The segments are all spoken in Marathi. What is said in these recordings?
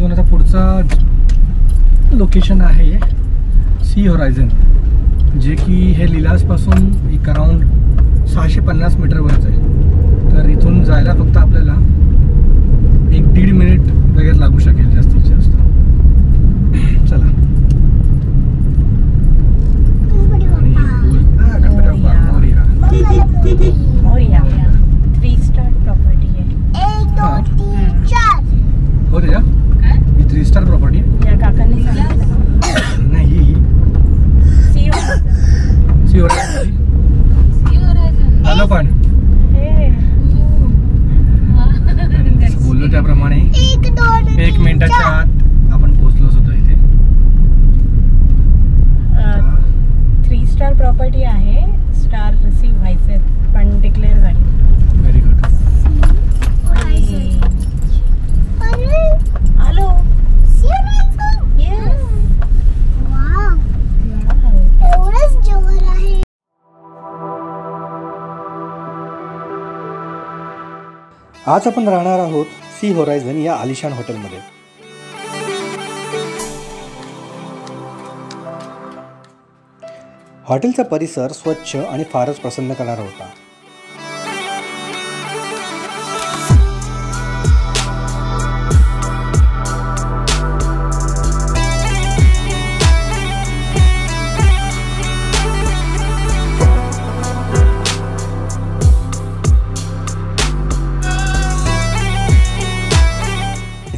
इथून आता पुढचा लोकेशन आहे सी होरायझन, जे की हे लिलासपासून एक अराउंड 650 मीटरवरच आहे. तर इथून जायला फक्त आपल्याला 1-1.5 मिनिट वगैरे लागू शकेल जास्तीत जास्त. चला. हो रे, ही 3 स्टार प्रॉपर्टी आहे. काकांनी सांगितलं नाही, सी होरायझन झालं पण बोललो त्याप्रमाणे 1 मिनिटाच्या आत आपण पोहोचलोच होतो इथे. 3 स्टार प्रॉपर्टी आहे. स्टार रिसीव्ह व्हायचे पण डिक्लेअर झाले. Very good. हॅलो. आज आपण राहणार आहोत सी होरायझन या आलिशान हॉटेलमध्ये. हॉटेलचा परिसर स्वच्छ आणि फारच प्रसन्न करणारा होता.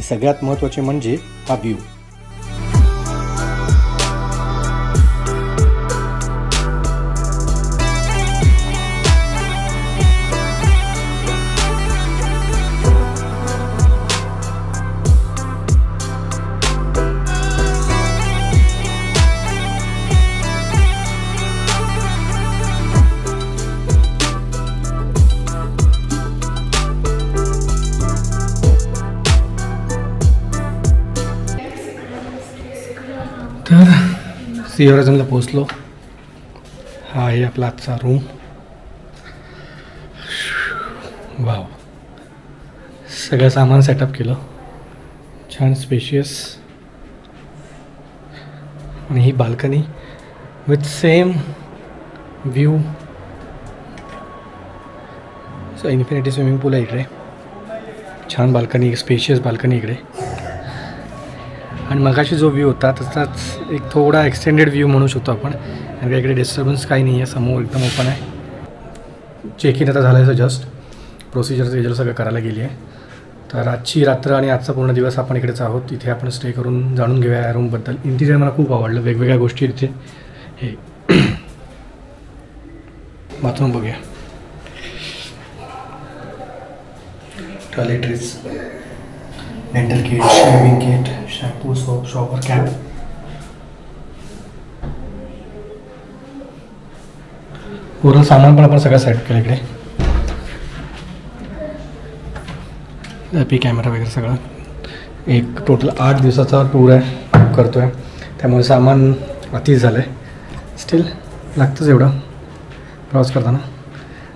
सगळ्यात महत्त्वाचे म्हणजे हा व्ह्यू. तर सी होरायझनला पोचलो. हा आहे आपला आजचा रूम. वाव, सगळं सामान सेटअप केलं, छान स्पेशियस. आणि ही balcony with same view. Infinity swimming pool आहे इकडे. छान बाल्कनी, स्पेशियस बाल्कनी इकडे. आणि मगाशी जो व्ह्यू होता तसाच एक थोडा एक्सटेंडेड व्ह्यू म्हणू शकतो आपण. आणि इकडे डिस्टर्बन्स काही नाही आहे, समोर एकदम ओपन आहे. चेक इन आता झालं आहे, जस्ट प्रोसिजर सगळं करायला गेली आहे. तर आजची रात्र आणि आजचा पूर्ण दिवस आपण इकडेच आहोत. इथे आपण स्टे करून जाणून घेऊया या रूमबद्दल. इंटिरियर मला खूप आवडलं, वेगवेगळ्या गोष्टी इथे. हे बाथरूम बघूया. Toiletries, dental kit, shaving kit, shampoo, soap, shower cap. पूर्ण सामान पण आपण सगळं सेट केलं इकडे. कॅमेरा वगैरे सगळं. एक टोटल 8 दिवसाचा टूर आहे, करतो आहे. त्यामुळे सामान अतिच झालं आहे. स्टील लागतंच एवढं प्रवास करताना.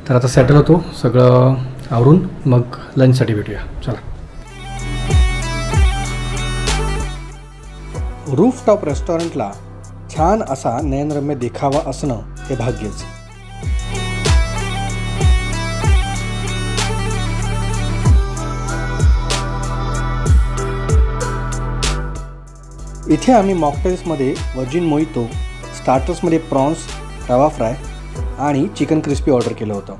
तर आता सेटल होतो सगळं आवरून, मग लंचसाठी भेटूया. चला. रूफटॉप रेस्टॉरंटला छान असा नयनरम्य देखावा असणं हे भाग्यच. इथे आम्ही मॉकटेल्समध्ये वर्जिन मोहितो, स्टार्टर्समध्ये प्रॉन्स, रवा फ्राय आणि चिकन क्रिस्पी ऑर्डर केलं होतं.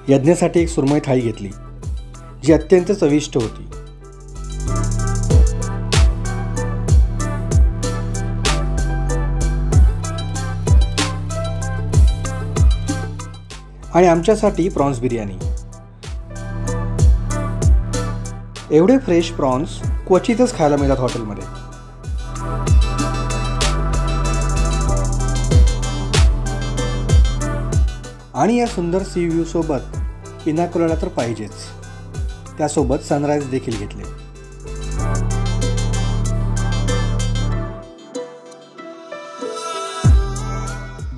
यज्ञासाठी एक सुरमई थाळी घेतली, जी अत्यंत चविष्ट होती. आणि आमच्यासाठी प्रॉन्स बिर्याणी. एवढे फ्रेश प्रॉन्स क्वचितच खायला मिळतात हॉटेलमध्ये. आणि या सुंदर सी व्ह्यू सोबत पिना कोलाडा तर पाहिजेच. त्यासोबत सनराईज देखील घेतले.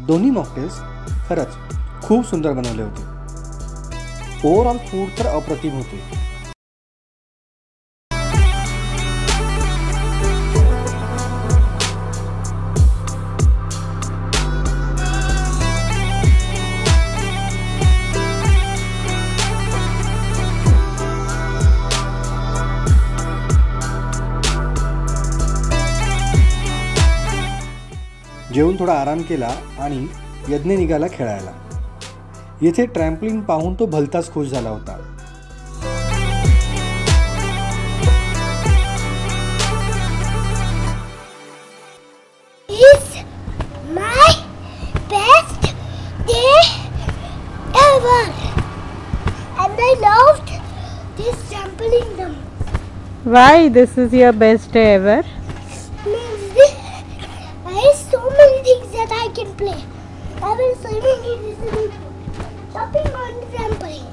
दोन्ही मॉकटेल्स खरंच खूप सुंदर बनवले होते. ओव्हरऑल फूड तर अप्रतिम होते. जेवून थोडा आराम केला आणि यज्ञ निघाला खेळायला. येथे ट्रॅम्पलिन पाहून तो भलताच खुश झाला होता. It's my best day ever, and I loved this trampoline. Why this is your best day ever? I have so many things that I can play. I will swimming in the swimming pool, jumping on the trampoline.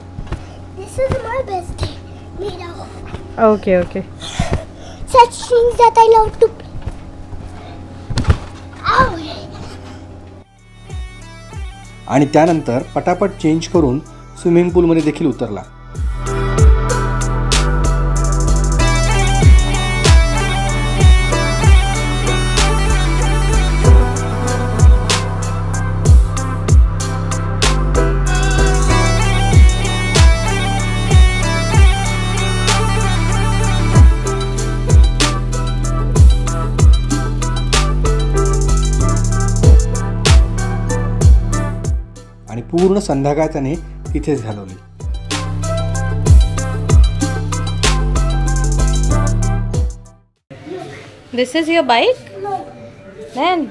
This is my best day made of. Okay. Such things that I love to play. Ow. आणि त्यानंतर पटापट चेंज करून स्विमिंग पूलमध्ये देखील उतरला. आणि पूर्ण संध्याकाळ त्याने तिथेच घालवली. This is your bike? No. Then?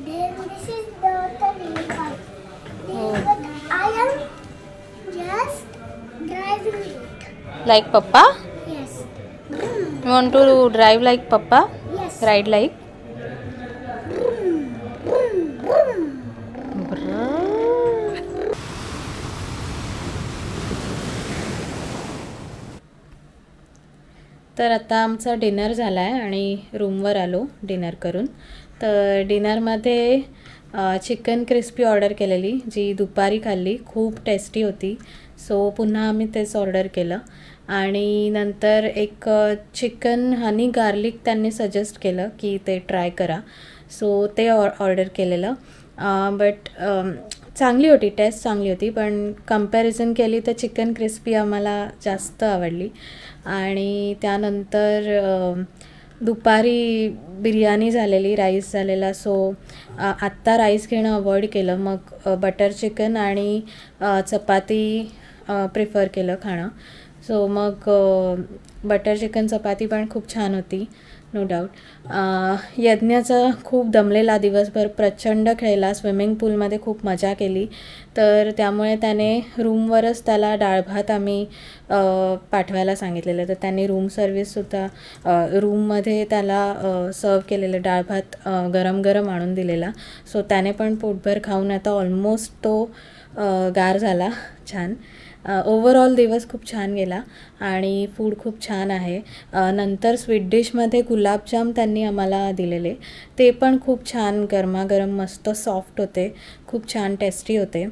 Then this is the real bike. But I am just driving it. Like Papa? Yes. You want to drive like Papa? Yes. Ride like? तर आता आमचा डिनर झाला आहे आणि रूमवर आलो डिनर करून. तर डिनरमध्ये चिकन क्रिस्पी ऑर्डर केलेली, जी दुपारी खाल्ली, खूप टेस्टी होती. सो पुन्हा आम्ही तेच ऑर्डर केलं. आणि नंतर एक चिकन हनी गार्लिक त्यांनी सजेस्ट केलं की ते ट्राय करा. सो ते ऑर्डर केलेलं. बट चांगली होती, टेस्ट चांगली होती, पण कंपॅरिझन केली तर चिकन क्रिस्पी आम्हाला जास्त आवडली. आणि त्यानंतर दुपारी बिर्याणी झालेली, राईस झालेला. सो आत्ता राईस घेणं अवॉइड केलं. मग बटर चिकन आणि चपाती प्रिफर केलं खाणं. सो मग बटर चिकन चपाती पण खूप छान होती, नो डाऊट. यज्ञाचा खूप दमलेला, दिवसभर प्रचंड खेळला, स्विमिंग पूलमध्ये खूप मजा केली. तर त्यामुळे त्याने रूमवरच त्याला डाळ भात आम्ही पाठवायला सांगितलेलं. तर त्यांनी रूम सर्विससुद्धा रूममध्ये त्याला सर्व केलेलं डाळ भात गरम गरम आणून दिलेला. सो त्याने पण पोटभर खाऊन आता ऑलमोस्ट तो गार झाला छान. ओव्हरऑल दिवस खूप छान गेला आणि फूड खूप छान आहे. नंतर स्वीट डिशमध्ये गुलाबजाम त्यांनी आम्हाला दिलेले, ते पण खूप छान गरमागरम मस्त सॉफ्ट होते, खूप छान टेस्टी होते.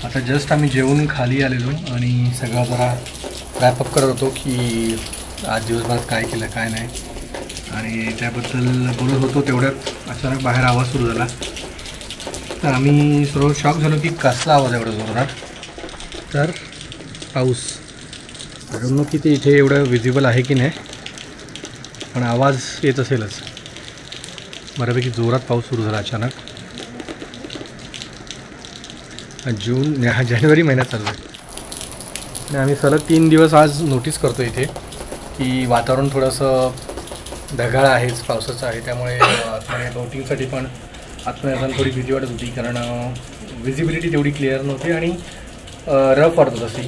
आता जस्ट आम्ही जेवून खाली आलेलो आणि सगळं जरा रॅपअप करत होतो की आज दिवसभरात काय केलं काय नाही, आणि त्याबद्दल बोलत होतो. तेवढ्यात अचानक बाहेर आवाज सुरू झाला. तर आम्ही सर्व शॉक झालो की कसला आवाज एवढा जोरात. तर पाऊस, आय डोंट नो की ते इथे एवढं विजिबल आहे की नाही, पण आवाज येत असेलच. बऱ्यापैकी जोरात पाऊस सुरू झाला अचानक. जानेवारी महिन्यात चालू आहे आणि आम्ही सलग 3 दिवस आज नोटीस करतो इथे की वातावरण थोडंसं ढगाळ आहेच, पावसाचं आहे. त्यामुळे बोटिंगसाठी पण आतमध्ये जाऊन थोडी भीती वाटत होती, कारण विजिबिलिटी तेवढी क्लिअर नव्हती आणि रफ वाटत होत अशी.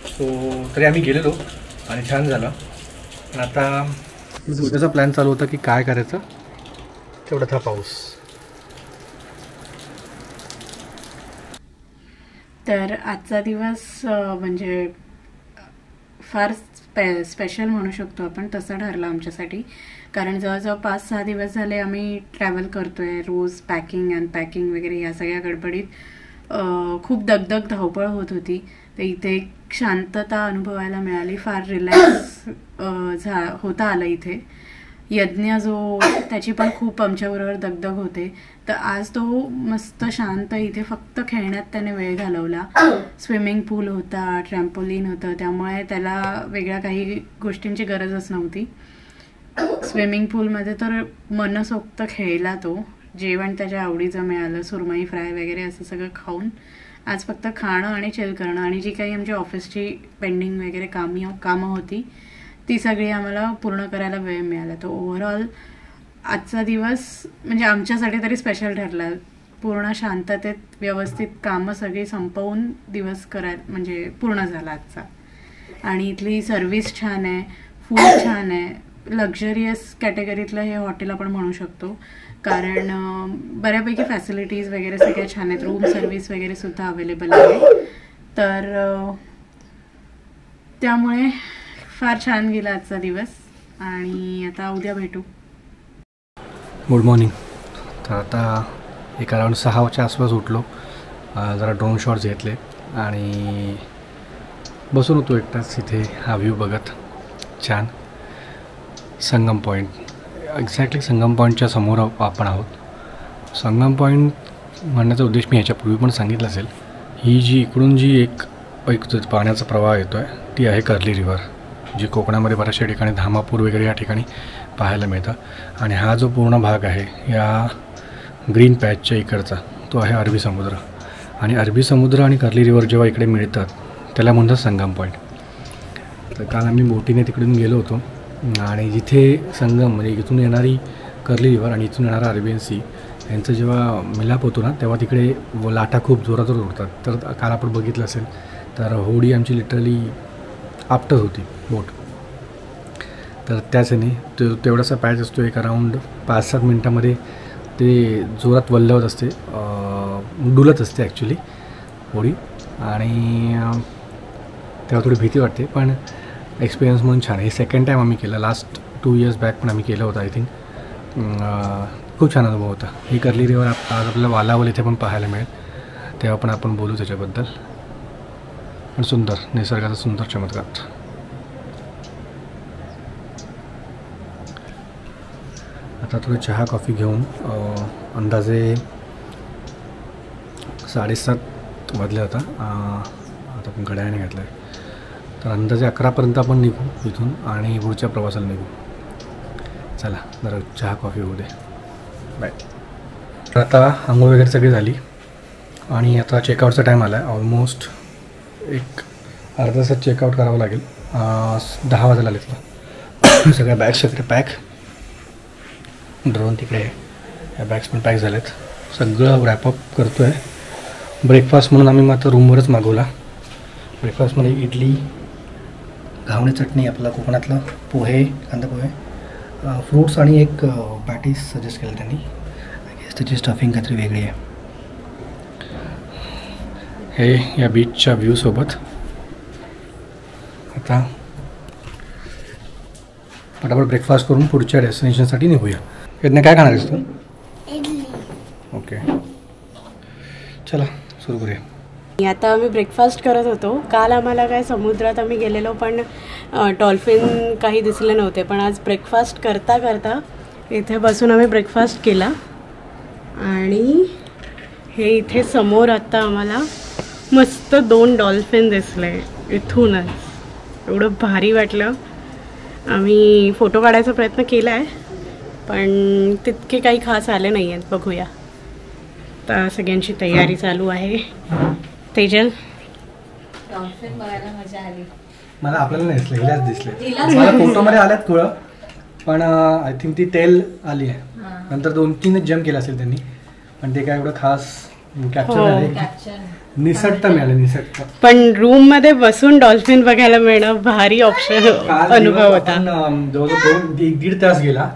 सो तरी आम्ही गेलेलो आणि छान झालं. पण आता उद्याचा प्लॅन चालू होता की काय करायचं, तेवढा था पाऊस. तर आजचा दिवस म्हणजे फार स्पेशल म्हणू शकतो आपण, तसं ठरलं आमच्यासाठी. कारण जवळजवळ 5-6 दिवस झाले आम्ही ट्रॅव्हल करतो आहे, रोज पॅकिंग अनपॅकिंग वगैरे ह्या सगळ्या गडबडीत खूप दगदग धावपळ होत होती. तर इथे एक शांतता अनुभवायला मिळाली. फार रिलॅक्स होता आलं इथे. यज्ञ जो त्याची पण खूप आमच्याबरोबर दगदग होते. तर आज तो मस्त शांत इथे फक्त खेळण्यात त्याने वेळ घालवला. स्विमिंग पूल होता, ट्रॅम्पोलिन होतं, त्यामुळे त्याला वेगळ्या काही गोष्टींची गरजच नव्हती. स्विमिंग पूलमध्ये तर मनसोक्त खेळला तो. जेवण त्याच्या आवडीचं मिळालं, सुरमई फ्राय वगैरे असं सगळं खाऊन आज फक्त खाणं आणि चिल करणं आणि जी काही आमची ऑफिसची पेंडिंग वगैरे कामं होती ती सगळी आम्हाला पूर्ण करायला वेळ मिळाला. तर ओव्हरऑल आजचा दिवस म्हणजे आमच्यासाठी तरी स्पेशल ठरला. पूर्ण शांततेत व्यवस्थित कामं सगळी संपवून दिवस म्हणजे पूर्ण झाला आजचा. आणि इथली सर्व्हिस छान आहे, फूड छान आहे. लक्झरियस कॅटेगरीतलं हे हॉटेल आपण म्हणू शकतो, कारण बऱ्यापैकी फॅसिलिटीज वगैरे सगळ्या छान आहेत. रूम सर्व्हिस वगैरे सुद्धा अवेलेबल आहे. तर त्यामुळे फार छान गेला आजचा दिवस आणि आता उद्या भेटू. Good morning. तर आता एक अराउंड 6च्या आसपास उठलो. जरा ड्रोन शॉट्स घेतले आणि बसून होतो एकटाच इथे हा व्ह्यू बघत. छान संगम पॉईंट, एक्झॅक्टली संगम पॉईंटच्या समोर आपण आहोत. संगम पॉईंट म्हणण्याचा उद्देश मी ह्याच्यापूर्वी पण सांगितलं असेल. ही जी इकडून जी एक पाण्याचा प्रवाह येतो आहे ती आहे कर्ली रिव्हर, जी कोकणामध्ये बऱ्याचशा ठिकाणी धामापूर वगैरे या ठिकाणी पाहायला मिळतं. आणि हा जो पूर्ण भाग आहे या ग्रीन पॅचच्या इकडचा तो आहे अरबी समुद्र. आणि अरबी समुद्र आणि कर्ली रिव्हर जेव्हा इकडे मिळतात त्याला म्हणतात संगम पॉईंट. तर काल आम्ही बोटीने तिकडून गेलो होतो आणि जिथे संगम म्हणजे इथून येणारी कर्ली रिव्हर आणि इथून येणारा अरेबियन सी यांचं जेव्हा मिलाप होतो ना तेव्हा तिकडे लाटा खूप जोरात उडतात. तर काल आपण बघितलं असेल तर होडी आमची लिटरली आपटत होती बोट. तर त्याच ह्याने तेवढासा पॅच असतो, एक अराऊंड 5-7 मिनटामध्ये ते जोरात वल्लवत असते, डुलत असते ॲक्च्युली होडी. आणि तेव्हा थोडी भीती वाटते, पण एक्सपिरियन्स म्हणून छान. हे सेकंड टाईम आम्ही केलं. लास्ट 2 इयर्स बॅक पण आम्ही केलं होतं आय थिंक. खूप छान अनुभव होता. ही कर्ली रिव्हर आज आपल्याला वालावल इथे पण पाहायला मिळेल, तेव्हा पण आपण बोलू त्याच्याबद्दल. पण सुंदर निसर्गाचा सुंदर चमत्कार. आता थोडं चहा कॉफी घेऊन अंदाजे 7:30 वाजले आता आपण घड्याळाने घातलं आहे. तर अंदाजे 11पर्यंत आपण निघू इथून आणि पुढच्या प्रवासाला निघू. चला जरा चहा कॉफी होऊ दे. बाय. तर आता आंघोळ वगैरे सगळी झाली आणि आता चेकआउटचा टाईम आला आहे. ऑलमोस्ट एक अर्धा तासात चेकआउट करावं लागेल. 10 वाजायला आले तुला. सगळ्या बॅग्स वगैरे पॅक. ड्रोन तिकडे आहे, या बॅग्स पण पॅक झाल्यात. सगळं रॅपअप करतो आहे. ब्रेकफास्ट म्हणून आम्ही मात्र रूमवरच मागवला. ब्रेकफास्टमध्ये इडली, घावणे चटणी, आपला कोकणातलं पोहे, कांदा पोहे, फ्रूट्स आणि एक पॅटीस सजेस्ट केलं त्यांनी. आय गेस त्याची स्टफिंग काहीतरी वेगळी आहे. हे या बीचच्या व्ह्यूसोबत आता फटाफट ब्रेकफास्ट करून पुढच्या डेस्टिनेशनसाठी निघूया. यातनं काय खाणार आहेस तू? इडली. ओके चला सुरू करूया. आता आम्ही ब्रेकफास्ट करत होतो. काल आम्हाला काय समुद्रात आम्ही गेलेलो पण डॉल्फिन काही दिसले नव्हते, पण आज ब्रेकफास्ट करता करता इथे बसून आम्ही ब्रेकफास्ट केला. आणि हे इथे समोर आता आम्हाला मस्त 2 डॉल्फिन दिसले इथूनच. एवढं भारी वाटलं. आम्ही फोटो काढायचा प्रयत्न केला आहे पण तितके काही खास आले नाही आहेत. बघूया. आता सगळ्यांची तयारी चालू आहे. तेजल, डॉल्फिन बघायला मजा आली. मला आपल्याला नाही दिसलं, हिलाच दिसले. मला फोटोमध्ये आल्यात थोडं, पण आय थिंक ती टेल आली आहे. नंतर 2-3 जम्प केला असेल त्यांनी, पण ते काय एवढं खास कॅप्चर झाले. निसटता मिळाले निसटता. पण रूम मध्ये बसून डॉल्फिन बघायला मिळणं भारी ऑप्शन अनुभव होता. जवळजवळ 1-1.5 तास गेला.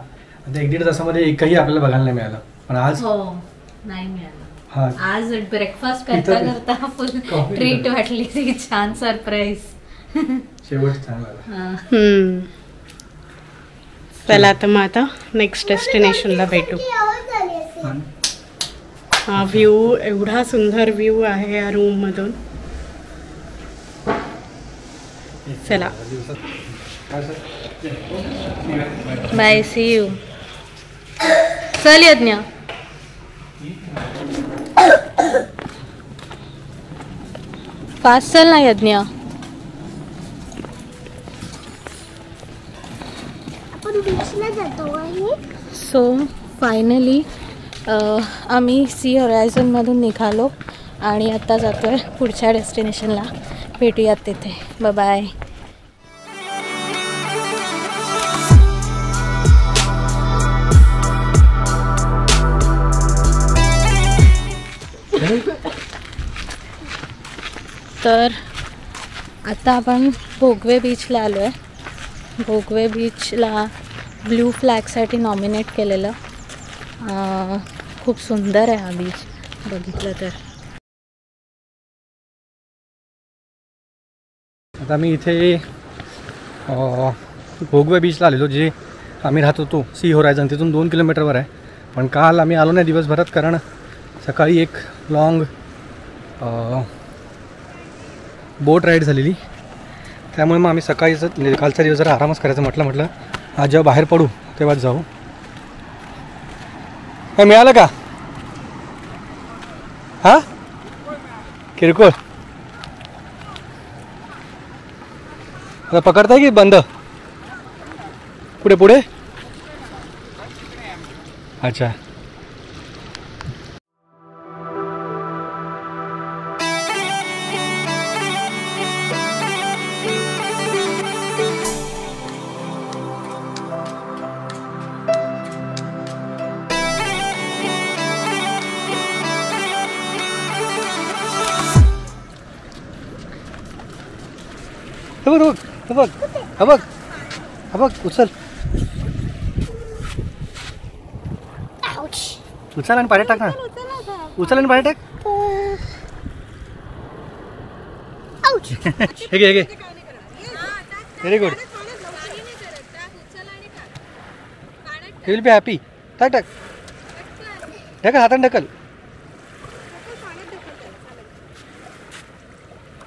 1-1.5 तासामध्ये एकही आपल्याला बघायला नाही मिळालं. पण आज नाही मिळालं. हा आज ब्रेकफास्ट करता करता फुल ट्रीट वाटली ती. छान सरप्राईज. शेवट चांगला. चला आता मग आता नेक्स्ट डेस्टिनेशनला भेटू. हा व्ह्यू, एवढा सुंदर व्ह्यू आहे या रूम मधून. चला बाय, सी यू. चल यज्ञ. फास्ट चल ना यज्ञ. आपण बीचला जातो आहे. सो फायनली आम्ही सी होरायझनमधून निघालो आणि आता जातो आहे पुढच्या डेस्टिनेशनला. भेटूयात तिथे. बाय. तर आता आपण भोगवे बीचला आलो आहे. भोगवे बीचला ब्लू फ्लॅगसाठी नॉमिनेट केलेलं. खूप सुंदर आहे हा बीच बघितलं तर. आता आम्ही इथे भोगवे बीचला आलेलो, जे आम्ही राहत होतो सी होरायझन तिथून 2 किलोमीटरवर आहे. पण काल आम्ही आलो नाही दिवसभरात, कारण सकाळी एक लॉंग बोट राईड झालेली. त्यामुळे मग आम्ही सकाळीच म्हणजे कालचा दिवस जरा आरामच करायचं म्हटलं आज जेव्हा बाहेर पडू तेव्हाच जाऊ. काय मिळालं का? हां, किरकोळ. आता पकडताय की बंद? पुढे पुढे. अच्छा. हे बघ उचल. उचल आणि पाण्यात टाक ना. उचल आणि पाण्यात टाक. हे घे. Very good. You will be happy. टाक ढकल, हाताने ढकल.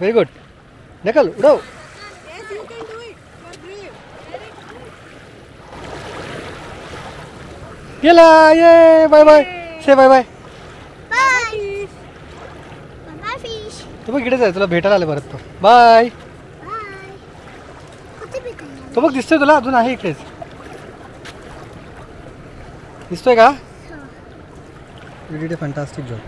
Very good. ढकल, उडव. गेला. ये बाय बाय. से बाय बाय. तो बघ इकडेच आहे, तुला भेटायला आलं परत. तो बाय. तो बघ दिसतोय तुला, अजून आहे इकडेच. दिसतोय का? You did a fantastic job.